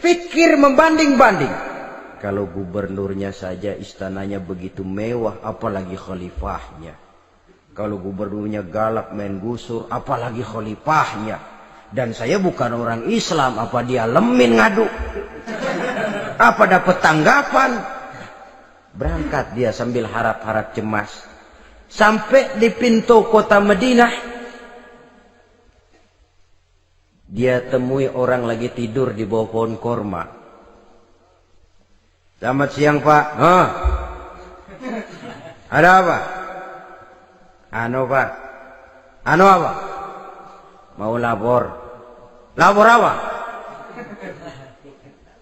Pikir membanding-banding. Kalau gubernurnya saja istananya begitu mewah, apalagi khalifahnya. Kalau gubernurnya galak main gusur, apalagi khalifahnya. Dan saya bukan orang Islam, apa dia lemin ngadu? Apa dapat tanggapan? Berangkat dia sambil harap-harap cemas. Sampai di pintu kota Madinah, dia temui orang lagi tidur di bawah pohon korma. Selamat siang Pak. Ada apa? Anu Pak. Anu apa? Mau lapor. Lapor apa?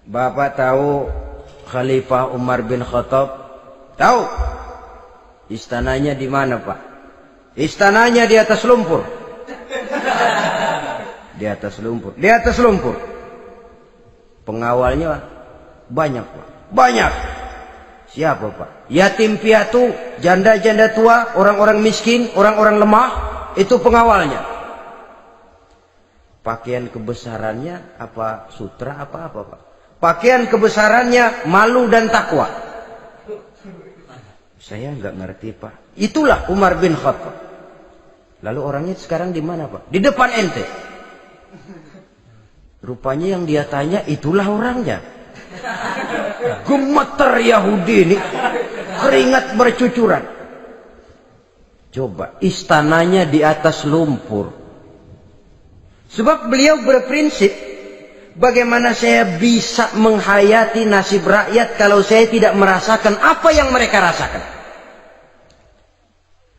Bapak tahu Khalifah Umar bin Khattab? Tahu? Istananya di mana Pak? Istananya di atas lumpur. Di atas lumpur. Di atas lumpur. Pengawalnya banyak Pak. Banyak. Siapa Pak? Yatim piatu, janda-janda tua, orang-orang miskin, orang-orang lemah. Itu pengawalnya. Pakaian kebesarannya apa sutra apa Pak? Pakaian kebesarannya malu dan takwa. Saya nggak ngerti Pak. Itulah Umar bin Khattab. Lalu orangnya sekarang di mana Pak? Di depan ente. Rupanya yang dia tanya itulah orangnya. Gemeter Yahudi ini, keringat bercucuran. Coba, istananya di atas lumpur. Sebab beliau berprinsip, bagaimana saya bisa menghayati nasib rakyat kalau saya tidak merasakan apa yang mereka rasakan?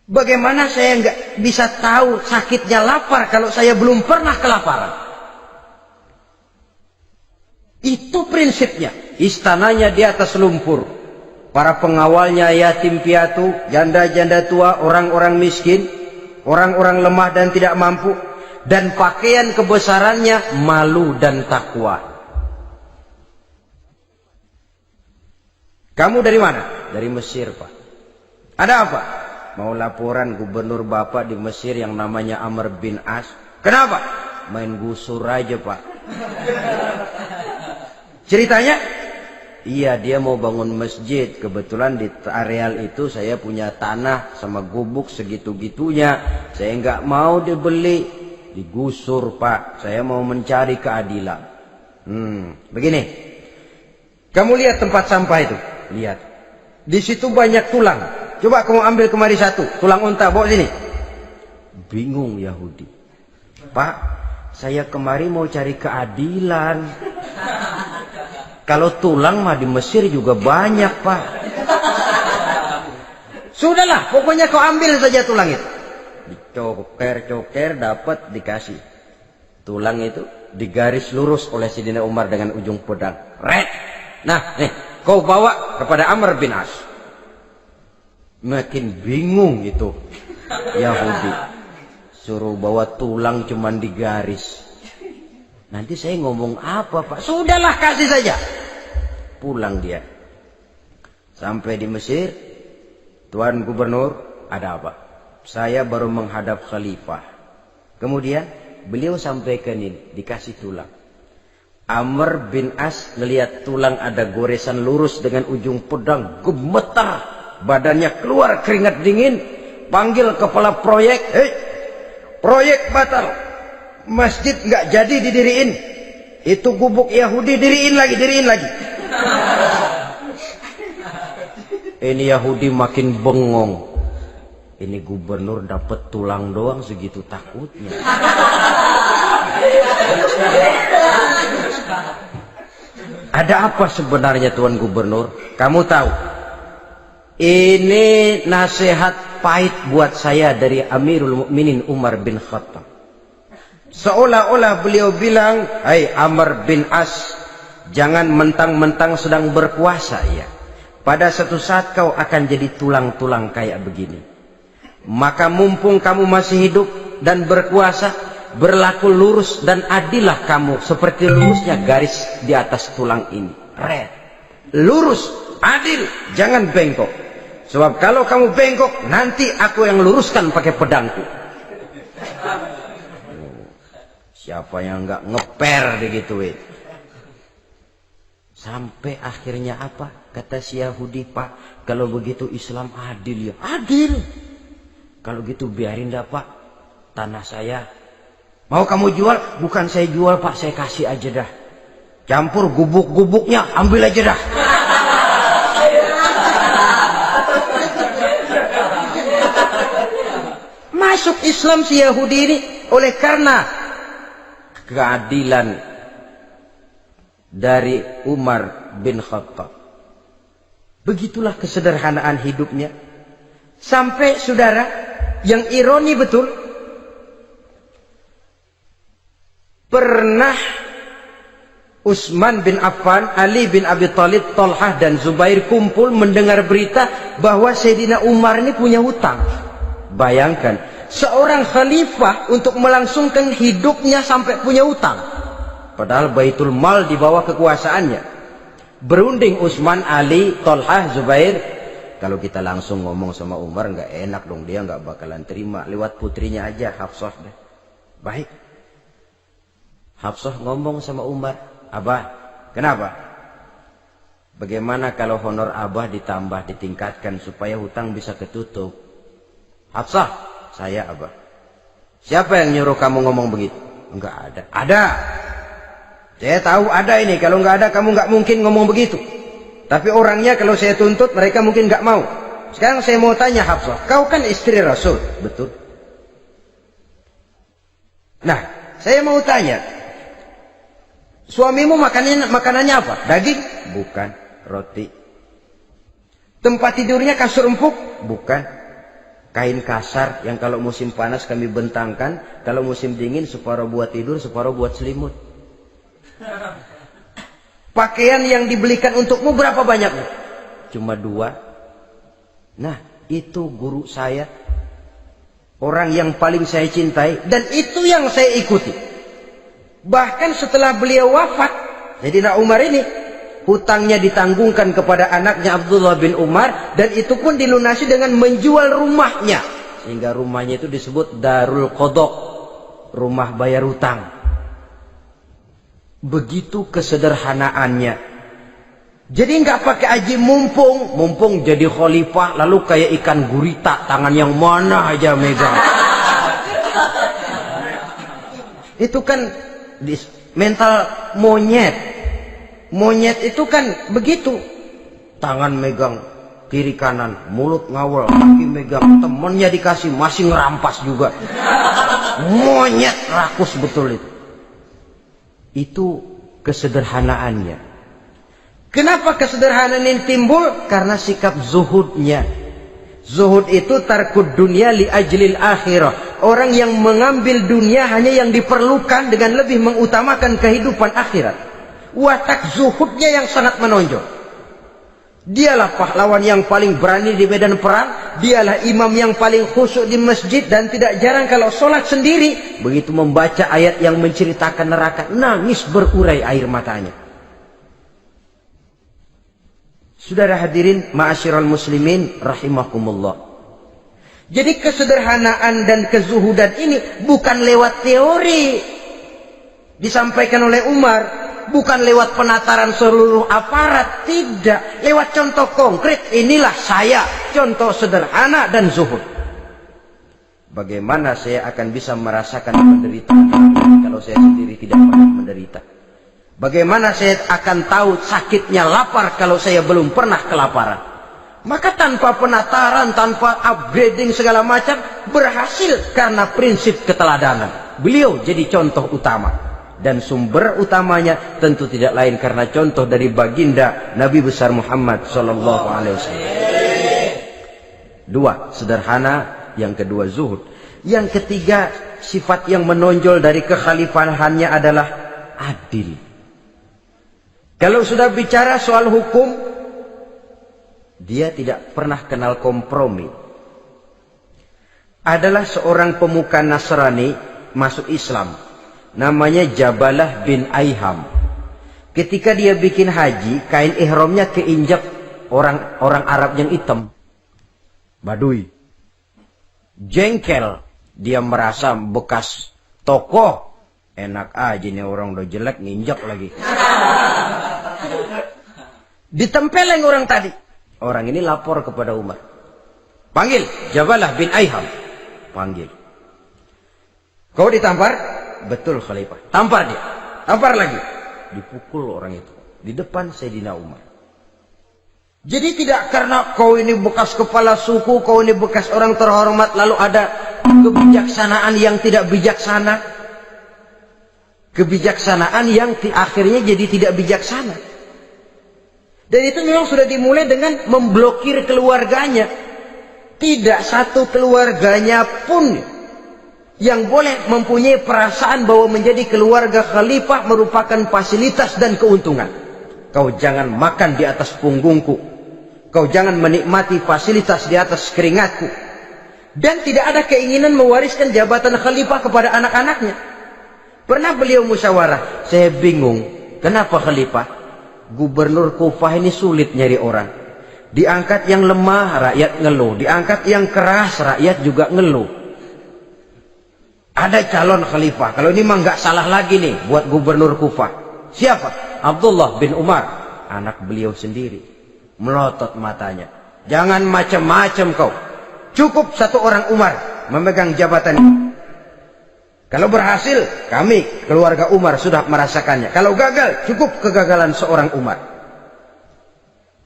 Bagaimana saya nggak bisa tahu sakitnya lapar kalau saya belum pernah kelaparan? Itu prinsipnya. Istananya di atas lumpur. Para pengawalnya yatim piatu, janda-janda tua, orang-orang miskin, orang-orang lemah dan tidak mampu. Dan pakaian kebesarannya malu dan takwa. Kamu dari mana? Dari Mesir Pak. Ada apa? Mau laporan gubernur Bapak di Mesir yang namanya Amr bin As. Kenapa? Main gusur aja Pak. Ceritanya? Iya, dia mau bangun masjid. Kebetulan di areal itu saya punya tanah sama gubuk segitu-gitunya. Saya nggak mau dibeli, digusur Pak. Saya mau mencari keadilan. Begini. Kamu lihat tempat sampah itu? Lihat. Di situ banyak tulang. Coba kamu ambil kemari satu. Tulang unta, bawa sini. Bingung Yahudi. Pak, saya kemari mau cari keadilan. Kalau tulang mah di Mesir juga banyak Pak. Sudahlah, pokoknya kau ambil saja tulang itu. Dicoker-coker dapat dikasih. Tulang itu digaris lurus oleh Sidina Umar dengan ujung pedang. Red. Nah, nih, kau bawa kepada Amr bin As. Makin bingung itu Yahudi. Suruh bawa tulang cuman digaris. Nanti saya ngomong apa Pak? Sudahlah, kasih saja. Pulang dia. Sampai di Mesir. Tuan Gubernur, ada apa? Saya baru menghadap Khalifah. Kemudian beliau sampaikan ini. Dikasih tulang. Amr bin As ngelihat tulang ada goresan lurus dengan ujung pedang. Gemetar. Badannya keluar keringat dingin. Panggil kepala proyek. Hei, proyek batal. Masjid nggak jadi didiriin. Itu gubuk Yahudi diriin lagi. Ini Yahudi makin bengong. Ini gubernur dapat tulang doang segitu takutnya. Ada apa sebenarnya Tuan Gubernur? Kamu tahu? Ini nasihat pahit buat saya dari Amirul Mukminin Umar bin Khattab. Seolah-olah beliau bilang, "Hai Amr bin As, jangan mentang-mentang sedang berkuasa ya. Pada suatu saat kau akan jadi tulang-tulang kayak begini. Maka mumpung kamu masih hidup dan berkuasa, berlaku lurus dan adillah kamu seperti lurusnya garis di atas tulang ini. Red. Lurus, adil, jangan bengkok. Sebab kalau kamu bengkok, nanti aku yang luruskan pakai pedangku." Siapa yang nggak ngeper digituin? Sampai akhirnya apa? Kata si Yahudi, "Pak, kalau begitu Islam adil ya." Adil. Kalau gitu biarin dah Pak, tanah saya Mau kamu jual? Bukan saya jual Pak, saya kasih aja dah. Campur gubuk-gubuknya, ambil aja dah. Masuk Islam si Yahudi ini oleh karena keadilan dari Umar bin Khattab. Begitulah kesederhanaan hidupnya. Sampai saudara, yang ironi betul, pernah Utsman bin Affan, Ali bin Abi Thalib, Thalhah dan Zubair kumpul mendengar berita bahwa Sayyidina Umar ini punya hutang. Bayangkan, seorang khalifah untuk melangsungkan hidupnya sampai punya hutang. Padahal Baitul Mal di bawah kekuasaannya. Berunding Utsman, Ali, Thalhah, Zubair. Kalau kita langsung ngomong sama Umar nggak enak dong, dia nggak bakalan terima. Lewat putrinya aja, Hafsah deh. Baik. Hafsah ngomong sama Umar, Abah, kenapa? Bagaimana kalau honor Abah ditambah, ditingkatkan supaya hutang bisa ketutup? Hafsah, saya Abah. Siapa yang nyuruh kamu ngomong begitu? Enggak ada. Ada. Saya tahu ada ini. Kalau nggak ada, kamu nggak mungkin ngomong begitu. Tapi orangnya kalau saya tuntut, mereka mungkin nggak mau. Sekarang saya mau tanya Hafsah, kau kan istri Rasul, betul? Nah, saya mau tanya, suamimu makanannya apa? Daging? Bukan. Roti. Tempat tidurnya kasur empuk? Bukan. Kain kasar yang kalau musim panas kami bentangkan, kalau musim dingin separuh buat tidur, separuh buat selimut. Pakaian yang dibelikan untukmu berapa banyaknya? Cuma 2. Nah, itu guru saya, orang yang paling saya cintai, dan itu yang saya ikuti. Bahkan setelah beliau wafat, Sayyidina Umar ini hutangnya ditanggungkan kepada anaknya Abdullah bin Umar, dan itu pun dilunasi dengan menjual rumahnya, sehingga rumahnya itu disebut Darul Qadha, rumah bayar hutang. Begitu kesederhanaannya. Jadi nggak pakai aji mumpung jadi khalifah lalu kayak ikan gurita, tangan yang mana aja megang. Itu kan mental monyet. Monyet itu kan begitu, tangan megang kiri kanan, mulut ngawal, kaki megang, temennya dikasih masih ngerampas juga. Monyet rakus betul itu. Itu kesederhanaannya. Kenapa kesederhanaan ini timbul? Karena sikap zuhudnya. Zuhud itu tarkud dunia li ajlil akhirah. Orang yang mengambil dunia hanya yang diperlukan dengan lebih mengutamakan kehidupan akhirat. Watak zuhudnya yang sangat menonjol. Dialah pahlawan yang paling berani di medan perang. Dialah imam yang paling khusyuk di masjid. Dan tidak jarang kalau sholat sendiri, begitu membaca ayat yang menceritakan neraka, nangis berurai air matanya. Saudara hadirin ma'asyiral muslimin rahimakumullah. Jadi kesederhanaan dan kezuhudan ini bukan lewat teori disampaikan oleh Umar, bukan lewat penataran seluruh aparat, tidak, lewat contoh konkret. Inilah saya, contoh sederhana dan zuhud. Bagaimana saya akan bisa merasakan penderitaan kalau saya sendiri tidak pernah menderita? Bagaimana saya akan tahu sakitnya lapar kalau saya belum pernah kelaparan? Maka tanpa penataran, tanpa upgrading segala macam, berhasil karena prinsip keteladanan. Beliau jadi contoh utama. Dan sumber utamanya tentu tidak lain karena contoh dari baginda Nabi besar Muhammad sallallahu alaihi wasallam. 2, sederhana. Yang kedua, zuhud. Yang ketiga, sifat yang menonjol dari kekhalifahannya adalah adil. Kalau sudah bicara soal hukum, dia tidak pernah kenal kompromi. Adalah seorang pemuka Nasrani masuk Islam. Namanya Jabalah bin Aiham. Ketika dia bikin haji, kain ihramnya keinjak orang Arab yang hitam. Badui. Jengkel. Dia merasa bekas tokoh. Enak aja nih orang udah jelek nginjak lagi. Ditempeleng orang tadi. Orang ini lapor kepada Umar. Panggil Jabalah bin Aiham. Panggil. Kau ditampar? betul khalifah. Tampar dia. Tampar lagi. Dipukul orang itu. Di depan Sayyidina Umar. Jadi tidak karena kau ini bekas kepala suku, kau ini bekas orang terhormat, lalu ada kebijaksanaan yang tidak bijaksana. Kebijaksanaan yang akhirnya jadi tidak bijaksana. Dan itu memang sudah dimulai dengan memblokir keluarganya. Tidak satu keluarganya pun yang boleh mempunyai perasaan bahwa menjadi keluarga khalifah merupakan fasilitas dan keuntungan. Kau jangan makan di atas punggungku. Kau jangan menikmati fasilitas di atas keringatku. Dan tidak ada keinginan mewariskan jabatan khalifah kepada anak-anaknya. Pernah beliau musyawarah, saya bingung, kenapa khalifah? Gubernur Kufah ini sulit nyari orang. Diangkat yang lemah, rakyat ngeluh. Diangkat yang keras, rakyat juga ngeluh. Ada calon khalifah. Kalau ini mah nggak salah lagi nih buat gubernur Kufah. Siapa? Abdullah bin Umar. Anak beliau sendiri. Melotot matanya. Jangan macam-macam kau. Cukup satu orang Umar memegang jabatan ini. Kalau berhasil, kami keluarga Umar sudah merasakannya. Kalau gagal, cukup kegagalan seorang Umar.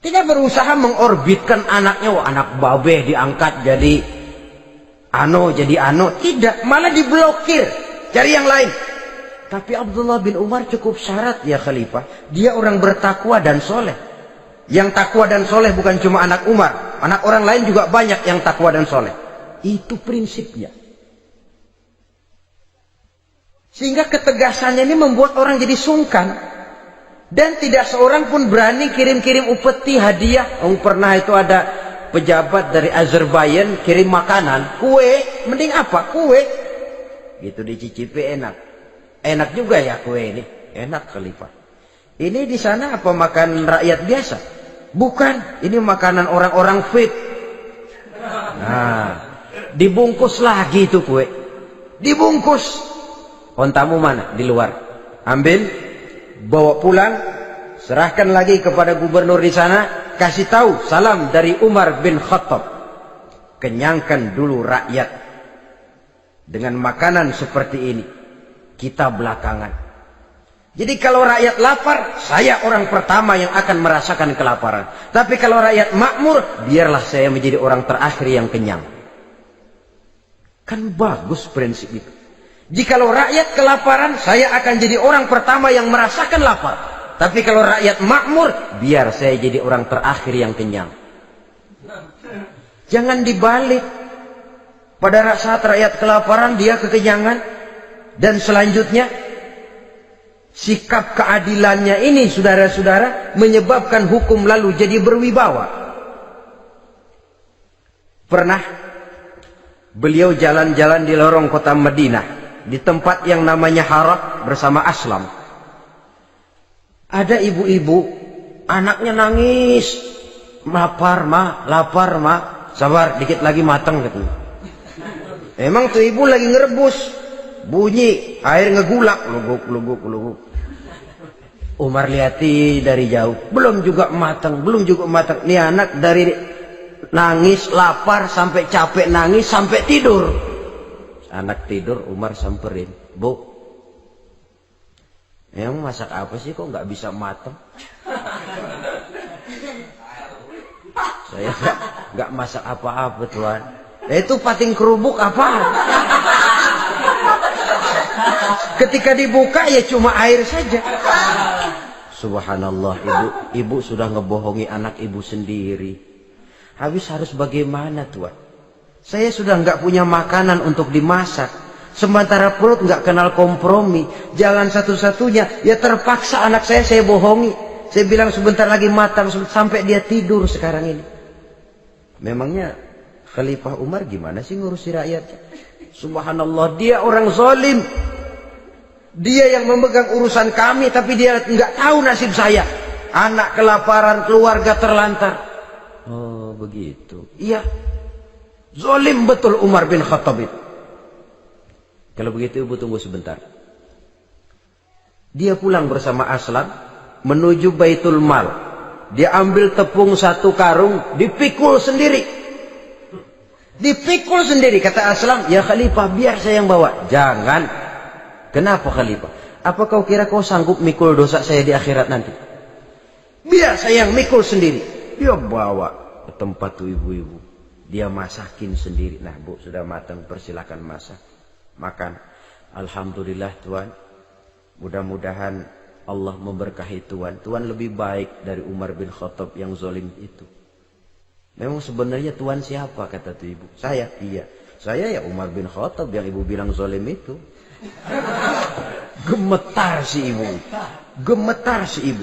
Tidak berusaha mengorbitkan anaknya. Wah, anak babeh diangkat jadi jadi ano. Tidak, malah diblokir. Cari yang lain. Tapi Abdullah bin Umar cukup syarat ya khalifah. Dia orang bertakwa dan soleh. Yang takwa dan soleh bukan cuma anak Umar. Anak orang lain juga banyak yang takwa dan soleh. Itu prinsipnya. Sehingga ketegasannya ini membuat orang jadi sungkan. Dan tidak seorang pun berani kirim-kirim upeti hadiah. Pernah itu ada pejabat dari Azerbaijan kirim makanan. Kue, mending apa? Kue. Gitu dicicipi enak. Enak juga ya kue ini. Enak khalifah. Ini di sana apa makan rakyat biasa? Bukan. Ini makanan orang-orang fit. Nah, dibungkus lagi itu kue. Dibungkus. Ontamu mana? Di luar. Ambil, bawa pulang, serahkan lagi kepada gubernur di sana, kasih tahu salam dari Umar bin Khattab. Kenyangkan dulu rakyat dengan makanan seperti ini. Kita belakangan. Jadi kalau rakyat lapar, saya orang pertama yang akan merasakan kelaparan. Tapi kalau rakyat makmur, biarlah saya menjadi orang terakhir yang kenyang. Kan bagus prinsip itu. Jikalau rakyat kelaparan, saya akan jadi orang pertama yang merasakan lapar. Tapi kalau rakyat makmur, biar saya jadi orang terakhir yang kenyang. Jangan dibalik. Pada saat rakyat kelaparan, dia kekenyangan. Dan selanjutnya, sikap keadilannya ini, saudara-saudara, menyebabkan hukum lalu jadi berwibawa. Pernah beliau jalan-jalan di lorong kota Madinah. Di tempat yang namanya Harah bersama Aslam. Ada ibu-ibu, anaknya nangis. Lapar ma, lapar ma. Sabar, dikit lagi matang katanya. Emang tuh ibu lagi ngerebus. Bunyi, air ngegulak. Luguk, luguk, luguk. Umar lihati dari jauh. Belum juga matang, belum juga matang. Ini anak dari nangis, lapar, sampai capek nangis, sampai tidur. Anak tidur, Umar samperin. Bu, emang masak apa sih kok nggak bisa matang? Saya nggak masak apa-apa tuan. Itu pating kerubuk apa? Ketika dibuka ya cuma air saja. Subhanallah, ibu sudah ngebohongi anak ibu sendiri. Habis harus bagaimana tuan? Saya sudah nggak punya makanan untuk dimasak. Sementara perut nggak kenal kompromi. Jalan satu-satunya, ya terpaksa anak saya bohongi. Saya bilang sebentar lagi matang sampai dia tidur sekarang ini. Memangnya Khalifah Umar gimana sih ngurusi rakyatnya? Subhanallah, dia orang zalim. Dia yang memegang urusan kami, tapi dia nggak tahu nasib saya. Anak kelaparan, keluarga terlantar. Oh begitu. Iya. Zalim betul Umar bin Khattab itu. Kalau begitu ibu tunggu sebentar. Dia pulang bersama Aslam menuju Baitul Mal. Dia ambil tepung satu karung, dipikul sendiri. Dipikul sendiri, kata Aslam, ya Khalifah biar saya yang bawa. Jangan. Kenapa khalifah? Apa kau kira kau sanggup mikul dosa saya di akhirat nanti? Biar saya yang mikul sendiri. Dia bawa ke tempat tuh ibu-ibu. Dia masakin sendiri. Nah bu, sudah matang, persilakan masak. Makan. Alhamdulillah Tuan. Mudah-mudahan Allah memberkahi Tuan. Tuan lebih baik dari Umar bin Khattab yang zalim itu. Memang sebenarnya Tuan siapa, kata tuh ibu? Saya. Iya. Saya ya Umar bin Khattab yang ibu bilang zalim itu. Gemetar si ibu. Gemetar si ibu.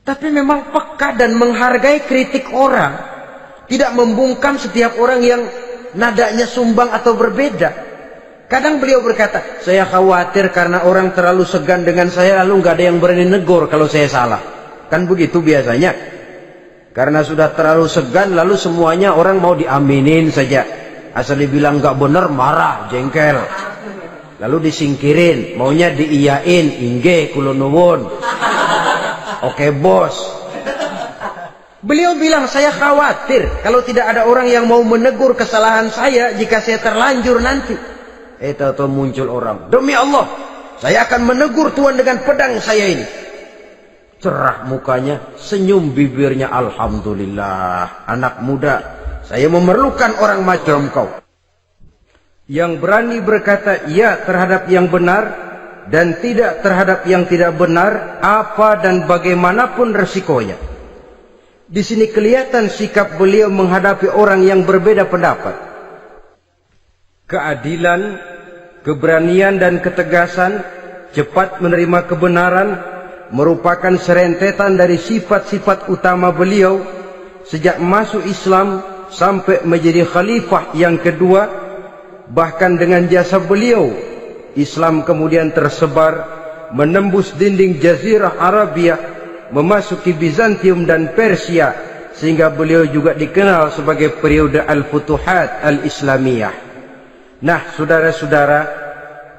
Tapi memang peka dan menghargai kritik orang. Tidak membungkam setiap orang yang nadanya sumbang atau berbeda. Kadang beliau berkata, saya khawatir karena orang terlalu segan dengan saya lalu nggak ada yang berani negur kalau saya salah. Kan begitu biasanya. Karena sudah terlalu segan lalu semuanya orang mau diaminin saja. Asal dibilang nggak benar marah, jengkel. Lalu disingkirin, maunya diiyain, inggih kula nuwun. Oke bos. Beliau bilang saya khawatir kalau tidak ada orang yang mau menegur kesalahan saya jika saya terlanjur nanti. Tahu-tahu muncul orang. Demi Allah, saya akan menegur Tuan dengan pedang saya ini. Cerah mukanya, senyum bibirnya. Alhamdulillah, anak muda, saya memerlukan orang macam kau. Yang berani berkata ya terhadap yang benar dan tidak terhadap yang tidak benar, apa dan bagaimanapun resikonya. Di sini kelihatan sikap beliau menghadapi orang yang berbeda pendapat. Keadilan, keberanian dan ketegasan, cepat menerima kebenaran merupakan serentetan dari sifat-sifat utama beliau sejak masuk Islam sampai menjadi khalifah yang kedua. Bahkan dengan jasa beliau, Islam kemudian tersebar, menembus dinding Jazirah Arabia, memasuki Bizantium dan Persia, sehingga beliau juga dikenal sebagai periode Al-Futuhat Al-Islamiyah. Nah, saudara-saudara,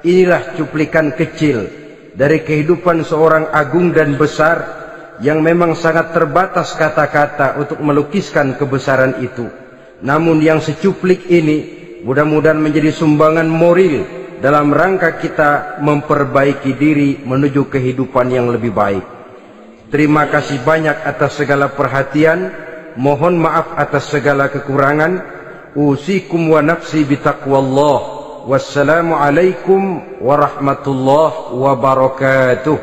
inilah cuplikan kecil dari kehidupan seorang agung dan besar yang memang sangat terbatas kata-kata untuk melukiskan kebesaran itu. Namun yang secuplik ini mudah-mudahan menjadi sumbangan moral dalam rangka kita memperbaiki diri menuju kehidupan yang lebih baik. Terima kasih banyak atas segala perhatian. Mohon maaf atas segala kekurangan. Usikum wa nafsi bitaqwallah. Wassalamualaikum warahmatullahi wabarakatuh.